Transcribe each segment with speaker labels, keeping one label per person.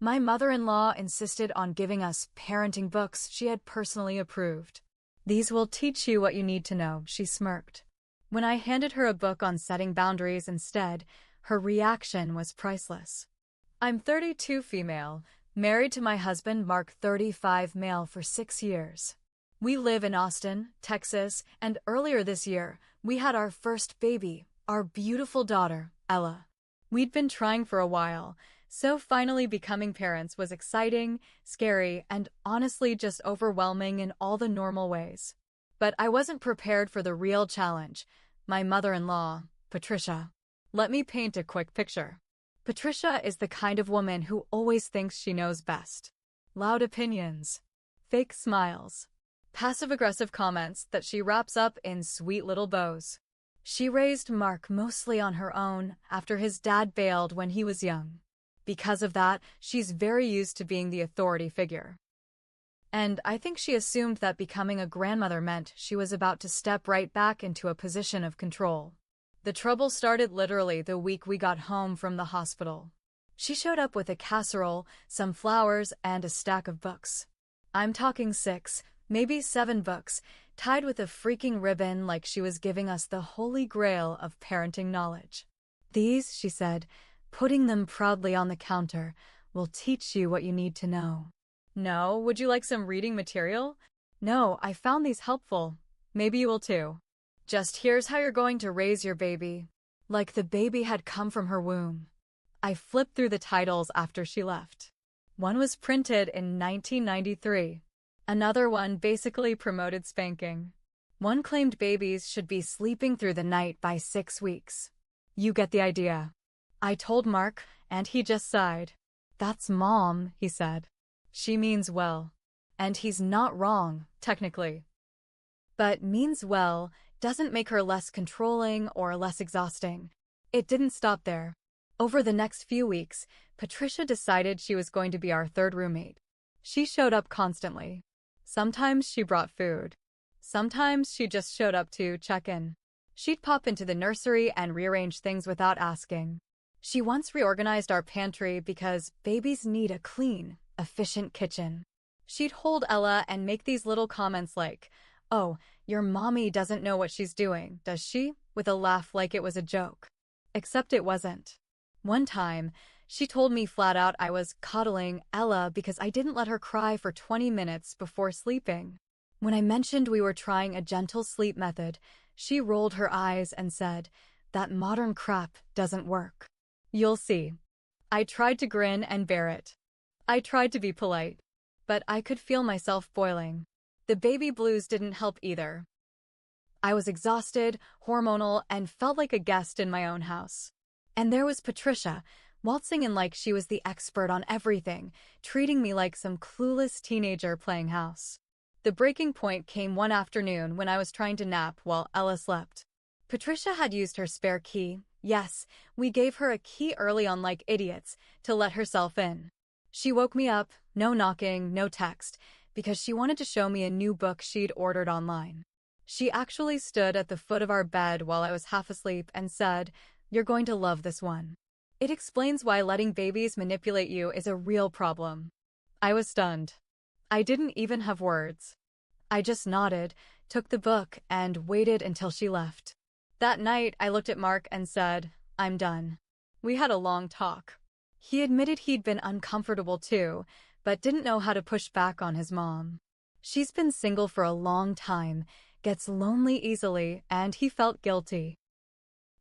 Speaker 1: My mother-in-law insisted on giving us parenting books she had personally approved. "These will teach you what you need to know," she smirked. When I handed her a book on setting boundaries instead, her reaction was priceless. I'm 32 female, married to my husband Mark 35 male for 6 years. We live in Austin, Texas, and earlier this year, we had our first baby, our beautiful daughter, Ella. We'd been trying for a while, so finally becoming parents was exciting, scary, and honestly just overwhelming in all the normal ways. But I wasn't prepared for the real challenge. My mother-in-law, Patricia. Let me paint a quick picture. Patricia is the kind of woman who always thinks she knows best. Loud opinions, fake smiles, passive-aggressive comments that she wraps up in sweet little bows. She raised Mark mostly on her own after his dad bailed when he was young. Because of that, she's very used to being the authority figure. And I think she assumed that becoming a grandmother meant she was about to step right back into a position of control. The trouble started literally the week we got home from the hospital. She showed up with a casserole, some flowers, and a stack of books. I'm talking 6, maybe 7 books, tied with a freaking ribbon like she was giving us the holy grail of parenting knowledge. "These," she said, putting them proudly on the counter, "will teach you what you need to know." "No, would you like some reading material?" "No, I found these helpful. Maybe you will too. Just here's how you're going to raise your baby." Like the baby had come from her womb. I flipped through the titles after she left. One was printed in 1993. Another one basically promoted spanking. One claimed babies should be sleeping through the night by 6 weeks. You get the idea. I told Mark, and he just sighed. "That's Mom," he said. "She means well." And he's not wrong, technically. But means well doesn't make her less controlling or less exhausting. It didn't stop there. Over the next few weeks, Patricia decided she was going to be our third roommate. She showed up constantly. Sometimes she brought food. Sometimes she just showed up to check in. She'd pop into the nursery and rearrange things without asking. She once reorganized our pantry because babies need a clean, efficient kitchen. She'd hold Ella and make these little comments like, "Oh, your mommy doesn't know what she's doing, does she?" with a laugh like it was a joke. Except it wasn't. One time, she told me flat out I was coddling Ella because I didn't let her cry for 20 minutes before sleeping. When I mentioned we were trying a gentle sleep method, she rolled her eyes and said, "That modern crap doesn't work." You'll see. I tried to grin and bear it. I tried to be polite. But I could feel myself boiling. The baby blues didn't help either. I was exhausted, hormonal, and felt like a guest in my own house. And there was Patricia, waltzing in like she was the expert on everything, treating me like some clueless teenager playing house. The breaking point came one afternoon when I was trying to nap while Ella slept. Patricia had used her spare key. Yes, we gave her a key early on like idiots, to let herself in. She woke me up, no knocking, no text, because she wanted to show me a new book she'd ordered online. She actually stood at the foot of our bed while I was half asleep and said, "You're going to love this one. It explains why letting babies manipulate you is a real problem." I was stunned. I didn't even have words. I just nodded, took the book, and waited until she left. That night, I looked at Mark and said, "I'm done." We had a long talk. He admitted he'd been uncomfortable too, but didn't know how to push back on his mom. She's been single for a long time, gets lonely easily, and he felt guilty.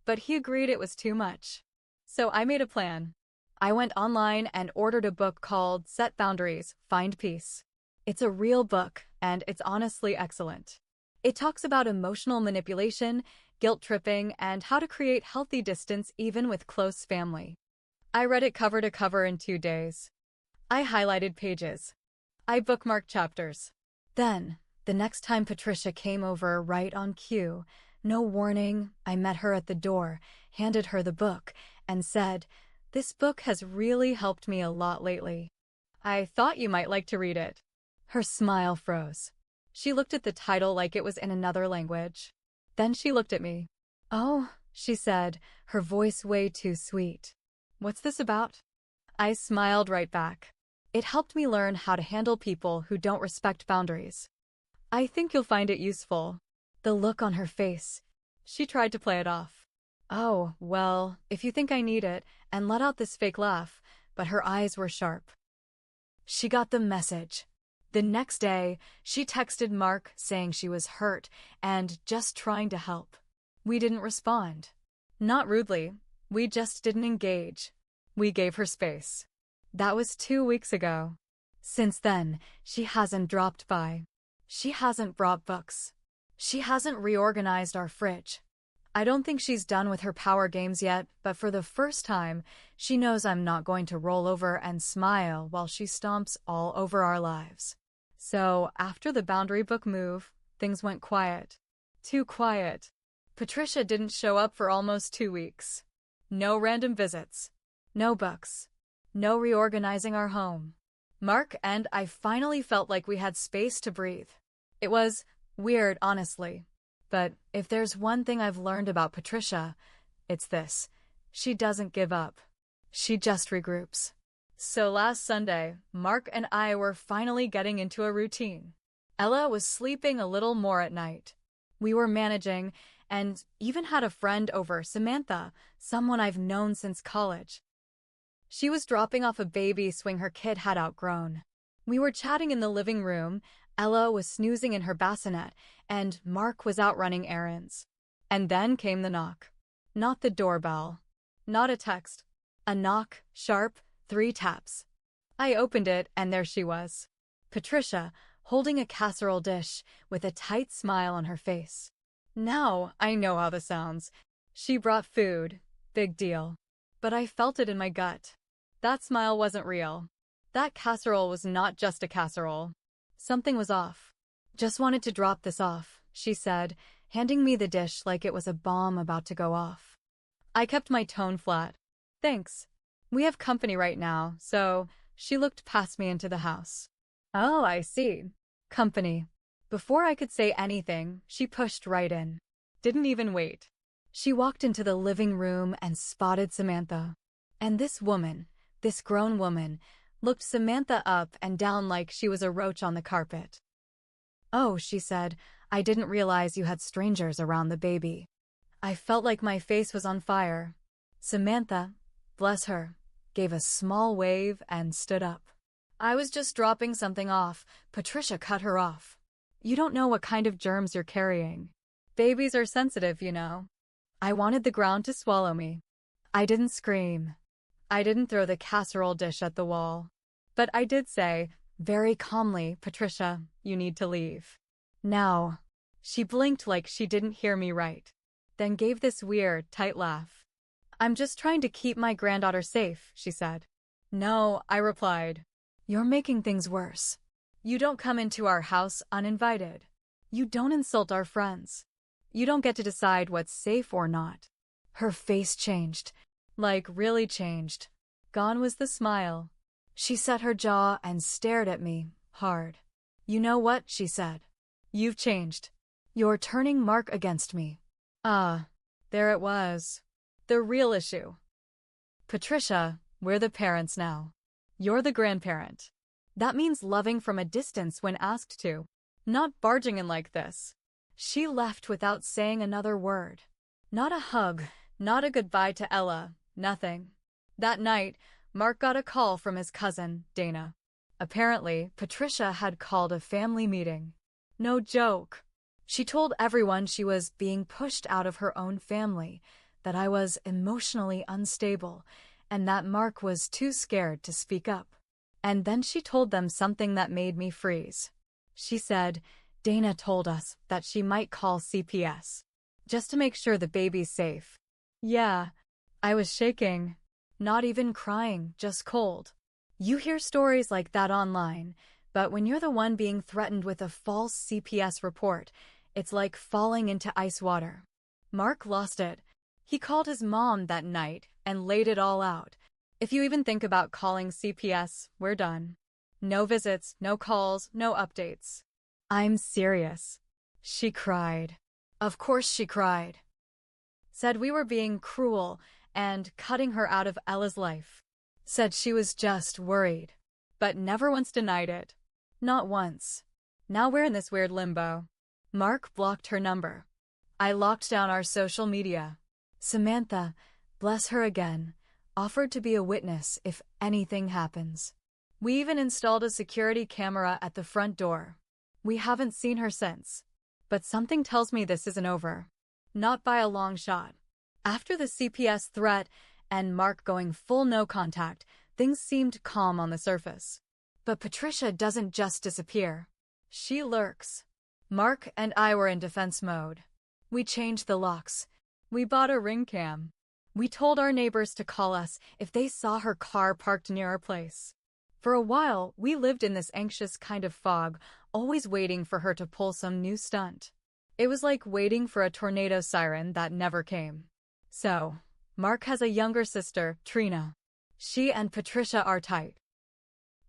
Speaker 1: But he agreed it was too much. So I made a plan. I went online and ordered a book called Set Boundaries, Find Peace. It's a real book, and it's honestly excellent. It talks about emotional manipulation, guilt tripping, and how to create healthy distance even with close family. I read it cover to cover in 2 days. I highlighted pages. I bookmarked chapters. Then, the next time Patricia came over right on cue, no warning, I met her at the door, handed her the book, and said, "This book has really helped me a lot lately. I thought you might like to read it." Her smile froze. She looked at the title like it was in another language. Then she looked at me. "Oh," she said, her voice way too sweet. "What's this about?" I smiled right back. It helped me learn how to handle people who don't respect boundaries. I think you'll find it useful. The look on her face. She tried to play it off. Oh, well, if you think I need it, and let out this fake laugh, but her eyes were sharp. She got the message. The next day, she texted Mark saying she was hurt and just trying to help. We didn't respond. Not rudely, we just didn't engage. We gave her space. That was 2 weeks ago. Since then, she hasn't dropped by. She hasn't brought books. She hasn't reorganized our fridge. I don't think she's done with her power games yet, but for the first time, she knows I'm not going to roll over and smile while she stomps all over our lives. So, after the boundary book move, things went quiet. Too quiet. Patricia didn't show up for almost 2 weeks. No random visits. No books. No reorganizing our home. Mark and I finally felt like we had space to breathe. It was weird, honestly. But if there's one thing I've learned about Patricia, it's this. She doesn't give up. She just regroups. So last Sunday, Mark and I were finally getting into a routine. Ella was sleeping a little more at night. We were managing, and even had a friend over, Samantha, someone I've known since college. She was dropping off a baby swing her kid had outgrown. We were chatting in the living room. Ella was snoozing in her bassinet, and Mark was out running errands. And then came the knock. Not the doorbell. Not a text. A knock, sharp, 3 taps. I opened it, and there she was. Patricia, holding a casserole dish, with a tight smile on her face. Now I know how this sounds. She brought food. Big deal. But I felt it in my gut. That smile wasn't real. That casserole was not just a casserole. Something was off. Just wanted to drop this off, she said, handing me the dish like it was a bomb about to go off. I kept my tone flat. Thanks. We have company right now, so she looked past me into the house. Oh, I see. Company. Before I could say anything, she pushed right in. Didn't even wait. She walked into the living room and spotted Samantha. And this woman, this grown woman, looked Samantha up and down like she was a roach on the carpet. Oh, she said, I didn't realize you had strangers around the baby. I felt like my face was on fire. Samantha, bless her, gave a small wave and stood up. I was just dropping something off. Patricia cut her off. You don't know what kind of germs you're carrying. Babies are sensitive, you know. I wanted the ground to swallow me. I didn't scream. I didn't throw the casserole dish at the wall. But I did say, very calmly, Patricia, you need to leave. Now. She blinked like she didn't hear me right. Then gave this weird, tight laugh. I'm just trying to keep my granddaughter safe, she said. No, I replied. You're making things worse. You don't come into our house uninvited. You don't insult our friends. You don't get to decide what's safe or not. Her face changed. Like, really changed. Gone was the smile. She set her jaw and stared at me, hard. You know what, she said. You've changed. You're turning Mark against me. Ah, there it was. The real issue. Patricia, we're the parents now. You're the grandparent. That means loving from a distance when asked to, not barging in like this. She left without saying another word. Not a hug, not a goodbye to Ella, nothing. That night, Mark got a call from his cousin, Dana. Apparently, Patricia had called a family meeting. No joke. She told everyone she was being pushed out of her own family, that I was emotionally unstable, and that Mark was too scared to speak up. And then she told them something that made me freeze. She said, Dana told us that she might call CPS, just to make sure the baby's safe. Yeah, I was shaking. Not even crying, just cold. You hear stories like that online, but when you're the one being threatened with a false CPS report, it's like falling into ice water. Mark lost it. He called his mom that night and laid it all out. If you even think about calling CPS, we're done. No visits, no calls, no updates. I'm serious. She cried. Of course she cried. Said we were being cruel and cutting her out of Ella's life. said she was just worried, but never once denied it. Not once. Now we're in this weird limbo. Mark blocked her number. I locked down our social media. Samantha, bless her again, offered to be a witness if anything happens. We even installed a security camera at the front door. We haven't seen her since. But something tells me this isn't over. Not by a long shot. After the CPS threat and Mark going full no contact, things seemed calm on the surface. But Patricia doesn't just disappear. She lurks. Mark and I were in defense mode. We changed the locks. We bought a ring cam. We told our neighbors to call us if they saw her car parked near our place. For a while, we lived in this anxious kind of fog, always waiting for her to pull some new stunt. It was like waiting for a tornado siren that never came. So, Mark has a younger sister, Trina. She and Patricia are tight.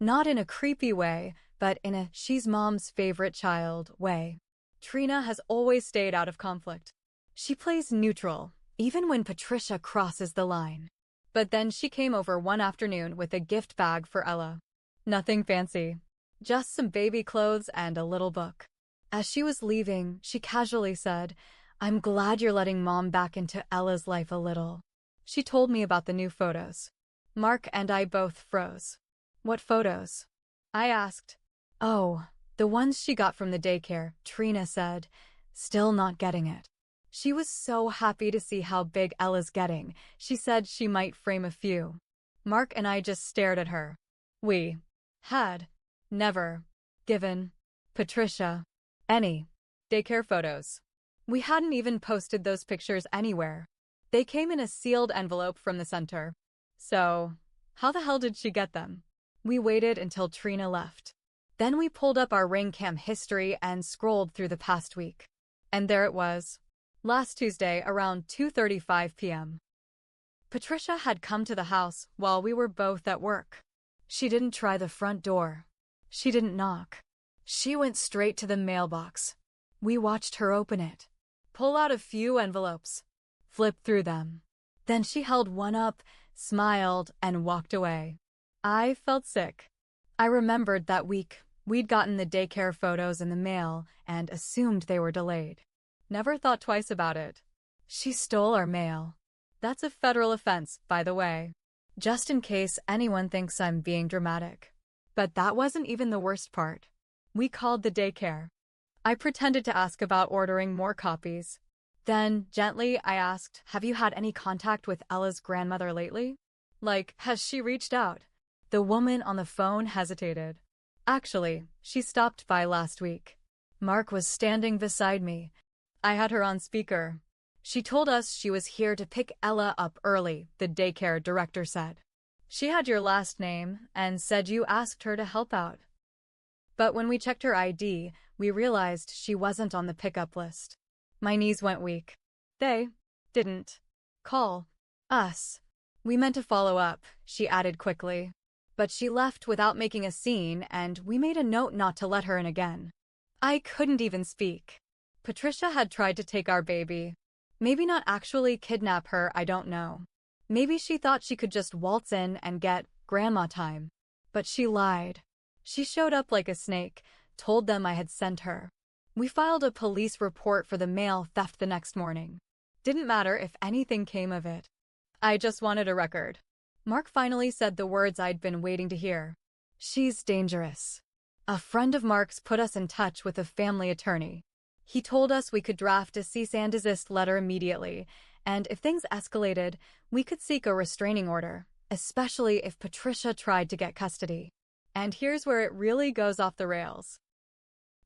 Speaker 1: Not in a creepy way, but in a she's mom's favorite child way. Trina has always stayed out of conflict. She plays neutral, even when Patricia crosses the line. But then she came over one afternoon with a gift bag for Ella. Nothing fancy. Just some baby clothes and a little book. As she was leaving, she casually said, "I'm glad you're letting Mom back into Ella's life a little." She told me about the new photos. Mark and I both froze. "What photos?" I asked. "Oh, the ones she got from the daycare," Trina said, still not getting it. She was so happy to see how big Ella's getting, she said she might frame a few. Mark and I just stared at her. We had never given Patricia any daycare photos. We hadn't even posted those pictures anywhere. They came in a sealed envelope from the center. So, how the hell did she get them? We waited until Trina left. Then we pulled up our ring cam history and scrolled through the past week. And there it was. Last Tuesday around 2:35 p.m. Patricia had come to the house while we were both at work. She didn't try the front door. She didn't knock. She went straight to the mailbox. We watched her open it, pull out a few envelopes, flip through them. Then she held one up, smiled, and walked away. I felt sick. I remembered that week we'd gotten the daycare photos in the mail and assumed they were delayed. Never thought twice about it. She stole our mail. That's a federal offense, by the way. Just in case anyone thinks I'm being dramatic. But that wasn't even the worst part. We called the daycare. I pretended to ask about ordering more copies. Then, gently, I asked, "Have you had any contact with Ella's grandmother lately? Like, has she reached out?" The woman on the phone hesitated. Actually, she stopped by last week. Mark was standing beside me. I had her on speaker. She told us she was here to pick Ella up early, the daycare director said. She had your last name and said you asked her to help out. But when we checked her ID, we realized she wasn't on the pickup list. My knees went weak. They didn't call us. We meant to follow up, she added quickly. But she left without making a scene, and we made a note not to let her in again. I couldn't even speak. Patricia had tried to take our baby. Maybe not actually kidnap her, I don't know. Maybe she thought she could just waltz in and get grandma time. But she lied. She showed up like a snake, told them I had sent her. We filed a police report for the mail theft the next morning. Didn't matter if anything came of it. I just wanted a record. Mark finally said the words I'd been waiting to hear. She's dangerous. A friend of Mark's put us in touch with a family attorney. He told us we could draft a cease and desist letter immediately, and if things escalated, we could seek a restraining order, especially if Patricia tried to get custody. And here's where it really goes off the rails.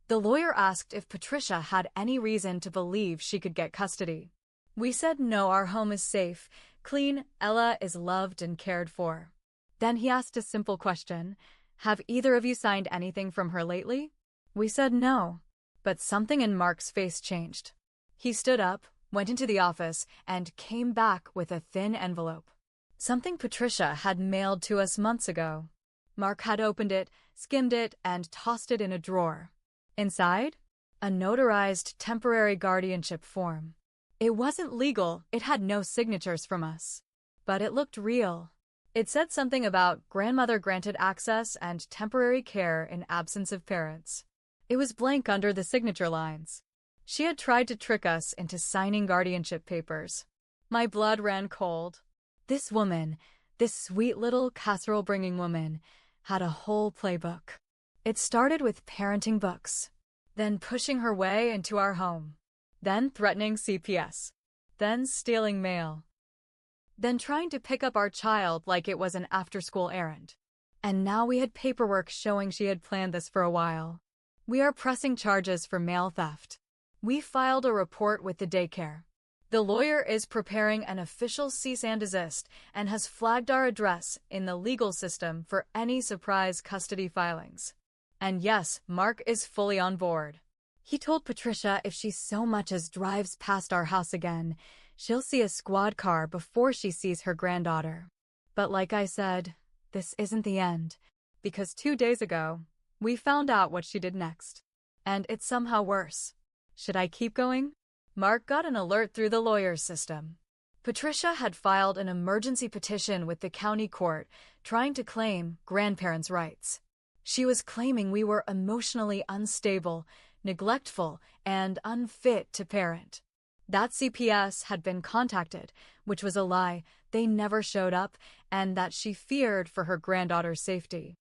Speaker 1: The lawyer asked if Patricia had any reason to believe she could get custody. We said no, our home is safe, clean, Ella is loved and cared for. Then he asked a simple question. Have either of you signed anything from her lately? We said no. But something in Mark's face changed. He stood up, went into the office, and came back with a thin envelope. Something Patricia had mailed to us months ago. Mark had opened it, skimmed it, and tossed it in a drawer. Inside? A notarized temporary guardianship form. It wasn't legal, it had no signatures from us. But it looked real. It said something about grandmother granted access and temporary care in absence of parents. It was blank under the signature lines. She had tried to trick us into signing guardianship papers. My blood ran cold. This woman, this sweet little casserole-bringing woman, had a whole playbook. It started with parenting books, then pushing her way into our home, then threatening CPS, then stealing mail, then trying to pick up our child like it was an after-school errand. And now we had paperwork showing she had planned this for a while. We are pressing charges for mail theft. We filed a report with the daycare. The lawyer is preparing an official cease and desist and has flagged our address in the legal system for any surprise custody filings. And yes, Mark is fully on board. He told Patricia if she so much as drives past our house again, she'll see a squad car before she sees her granddaughter. But like I said, this isn't the end, because 2 days ago, we found out what she did next. And it's somehow worse. Should I keep going? Mark got an alert through the lawyer's system. Patricia had filed an emergency petition with the county court trying to claim grandparents' rights. She was claiming we were emotionally unstable, neglectful, and unfit to parent. That CPS had been contacted, which was a lie, they never showed up, and that she feared for her granddaughter's safety.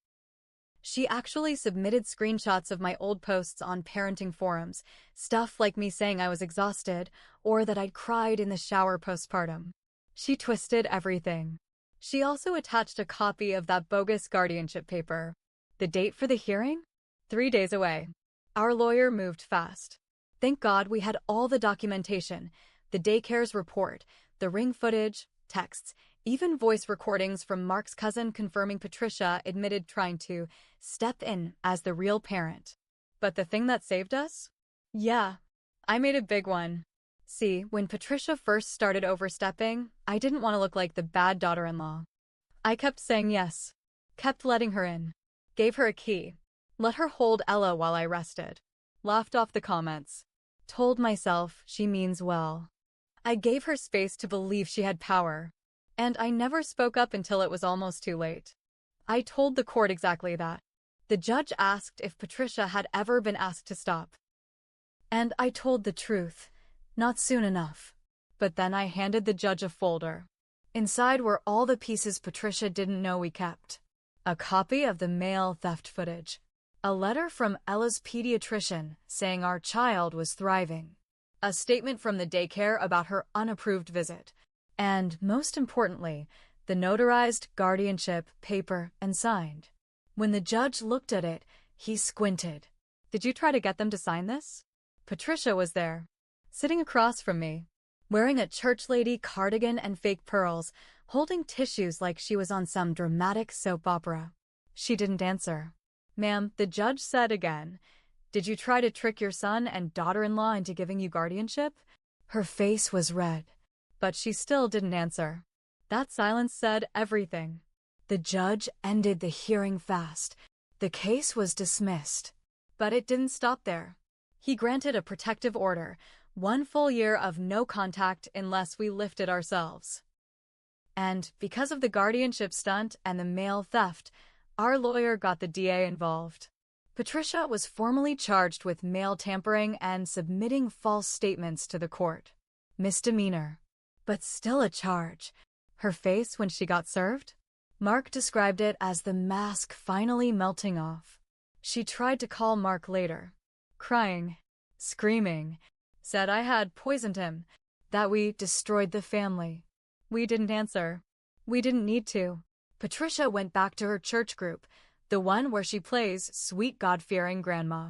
Speaker 1: She actually submitted screenshots of my old posts on parenting forums, stuff like me saying I was exhausted or that I'd cried in the shower postpartum. She twisted everything. She also attached a copy of that bogus guardianship paper. The date for the hearing? 3 days away. Our lawyer moved fast. Thank God we had all the documentation, the daycare's report, the ring footage, texts, even voice recordings from Mark's cousin confirming Patricia admitted trying to step in as the real parent. But the thing that saved us? Yeah, I made a big one. See, when Patricia first started overstepping, I didn't want to look like the bad daughter-in-law. I kept saying yes, kept letting her in, gave her a key, let her hold Ella while I rested, laughed off the comments, told myself she means well. I gave her space to believe she had power. And I never spoke up until it was almost too late. I told the court exactly that. The judge asked if Patricia had ever been asked to stop. And I told the truth. Not soon enough. But then I handed the judge a folder. Inside were all the pieces Patricia didn't know we kept. A copy of the mail theft footage. A letter from Ella's pediatrician saying our child was thriving. A statement from the daycare about her unapproved visit. And, most importantly, the notarized guardianship paper and signed. When the judge looked at it, he squinted. Did you try to get them to sign this? Patricia was there, sitting across from me, wearing a church lady cardigan and fake pearls, holding tissues like she was on some dramatic soap opera. She didn't answer. Ma'am, the judge said again, did you try to trick your son and daughter-in-law into giving you guardianship? Her face was red. But she still didn't answer. That silence said everything. The judge ended the hearing fast. The case was dismissed. But it didn't stop there. He granted a protective order, 1 full year of no contact unless we lifted ourselves. And because of the guardianship stunt and the mail theft, our lawyer got the DA involved. Patricia was formally charged with mail tampering and submitting false statements to the court. Misdemeanor. But still a charge. Her face when she got served? Mark described it as the mask finally melting off. She tried to call Mark later. Crying, screaming, said I had poisoned him, that we destroyed the family. We didn't answer. We didn't need to. Patricia went back to her church group, the one where she plays sweet God-fearing grandma.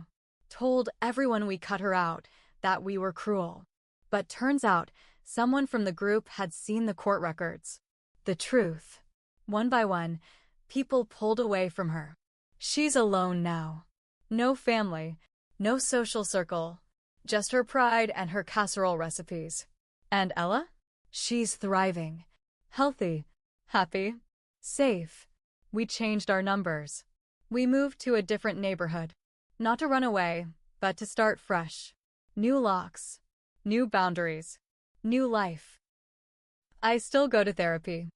Speaker 1: Told everyone we cut her out, that we were cruel. But turns out, someone from the group had seen the court records. The truth. One by one, people pulled away from her. She's alone now. No family, no social circle, just her pride and her casserole recipes. And Ella? She's thriving. Healthy. Happy. Safe. We changed our numbers. We moved to a different neighborhood. Not to run away, but to start fresh. New locks. New boundaries. New life. I still go to therapy.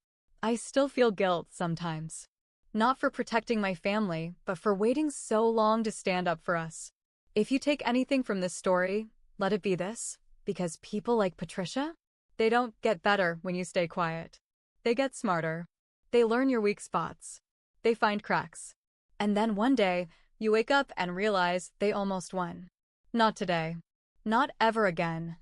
Speaker 1: I still feel guilt sometimes. Not for protecting my family, but for waiting so long to stand up for us. If you take anything from this story, let it be this, because people like Patricia, they don't get better when you stay quiet. They get smarter. They learn your weak spots. They find cracks. And then one day, you wake up and realize they almost won. Not today. Not ever again.